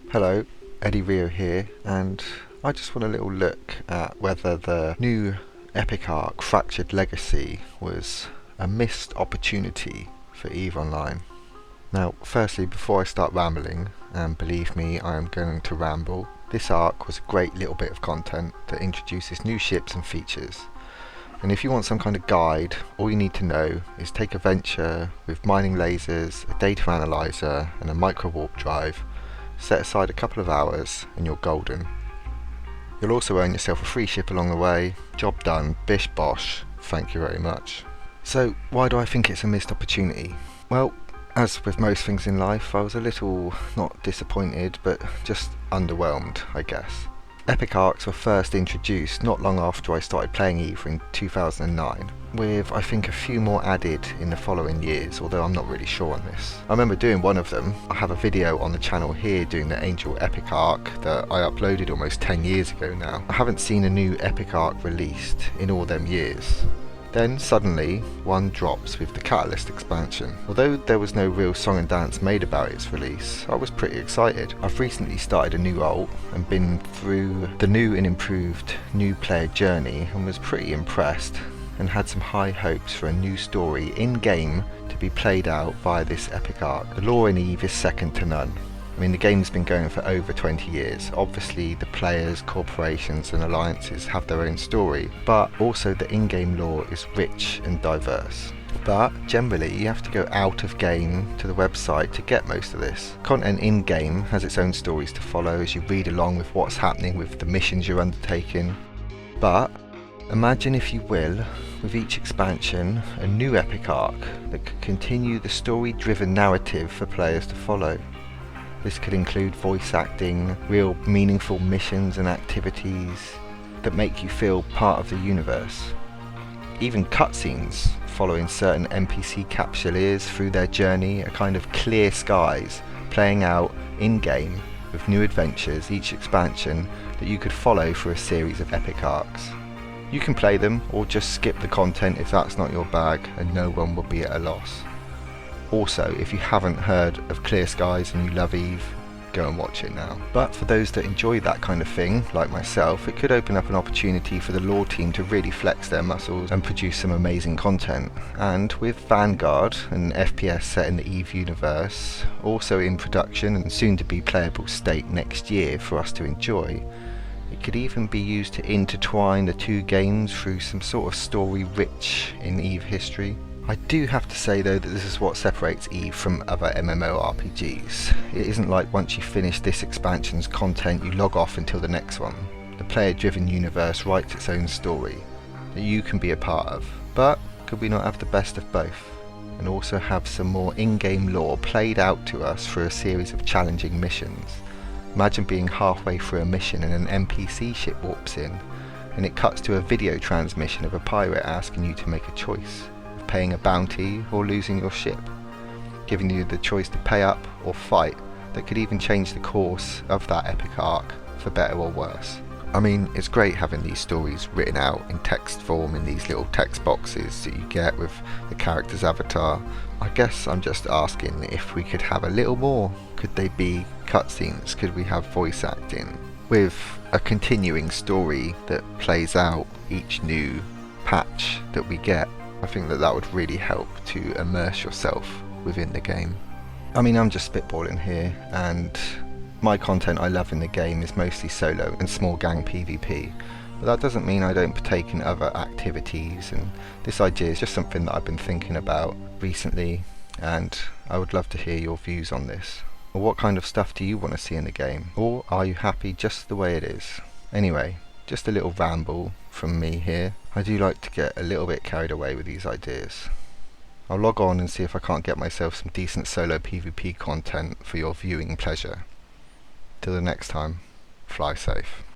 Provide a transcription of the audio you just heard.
Hello, EddieRio here, and I just want a little look at whether the new epic arc Fractured Legacy was a missed opportunity for EVE Online. Now, firstly, before I start rambling, and believe me, I am going to ramble, this arc was a great little bit of content that introduces new ships and features. And if you want some kind of guide, all you need to know is take a venture with mining lasers, a data analyzer, and a micro warp drive. Set aside a couple of hours and you're golden. You'll also earn yourself a free ship along the way. Job done, bish bosh, thank you very much. So why do I think it's a missed opportunity? Well, as with most things in life, I was a little, not disappointed, but just underwhelmed, I guess. Epic arcs were first introduced not long after I started playing EVE in 2009, with I think a few more added in the following years, although I'm not really sure on this. I remember doing one of them. I have a video on the channel here doing the Angel epic arc that I uploaded almost 10 years ago now. I haven't seen a new epic arc released in all them years. Then suddenly one drops with the Catalyst expansion. Although there was no real song and dance made about its release, I was pretty excited. I've recently started a new alt and been through the new and improved new player journey and was pretty impressed and had some high hopes for a new story in-game to be played out via this epic arc. The lore in EVE is second to none. I mean, the game's been going for over 20 years. Obviously the players, corporations and alliances have their own story, but also the in-game lore is rich and diverse. But generally you have to go out of game to the website to get most of this. Content in-game has its own stories to follow as you read along with what's happening with the missions you're undertaking. But imagine, if you will, with each expansion a new epic arc that could continue the story-driven narrative for players to follow. This could include voice acting, real meaningful missions and activities that make you feel part of the universe. Even cutscenes following certain NPC capsuleers through their journey, a kind of clear skies playing out in-game with new adventures each expansion that you could follow for a series of epic arcs. You can play them or just skip the content if that's not your bag, and no one will be at a loss. Also, if you haven't heard of Clear Skies and you love EVE, go and watch it now. But for those that enjoy that kind of thing, like myself, it could open up an opportunity for the lore team to really flex their muscles and produce some amazing content. And with Vanguard, an FPS set in the EVE universe, also in production and soon to be playable state next year for us to enjoy, it could even be used to intertwine the two games through some sort of story rich in EVE history. I do have to say though that this is what separates EVE from other MMORPGs. It isn't like once you finish this expansion's content you log off until the next one. The player-driven universe writes its own story that you can be a part of. But could we not have the best of both and also have some more in-game lore played out to us through a series of challenging missions? Imagine being halfway through a mission and an NPC ship warps in and it cuts to a video transmission of a pirate asking you to make a choice. Paying a bounty or losing your ship, giving you the choice to pay up or fight that could even change the course of that epic arc for better or worse. I mean, it's great having these stories written out in text form in these little text boxes that you get with the character's avatar. I guess I'm just asking if we could have a little more. Could they be cutscenes? Could we have voice acting with a continuing story that plays out each new patch that we get? I think that would really help to immerse yourself within the game. I mean, I'm just spitballing here, and my content I love in the game is mostly solo and small gang PvP, but that doesn't mean I don't partake in other activities, and this idea is just something that I've been thinking about recently, and I would love to hear your views on this. Or what kind of stuff do you want to see in the game? Or are you happy just the way it is? Anyway, just a little ramble from me here. I do like to get a little bit carried away with these ideas. I'll log on and see if I can't get myself some decent solo PvP content for your viewing pleasure. Till the next time, fly safe.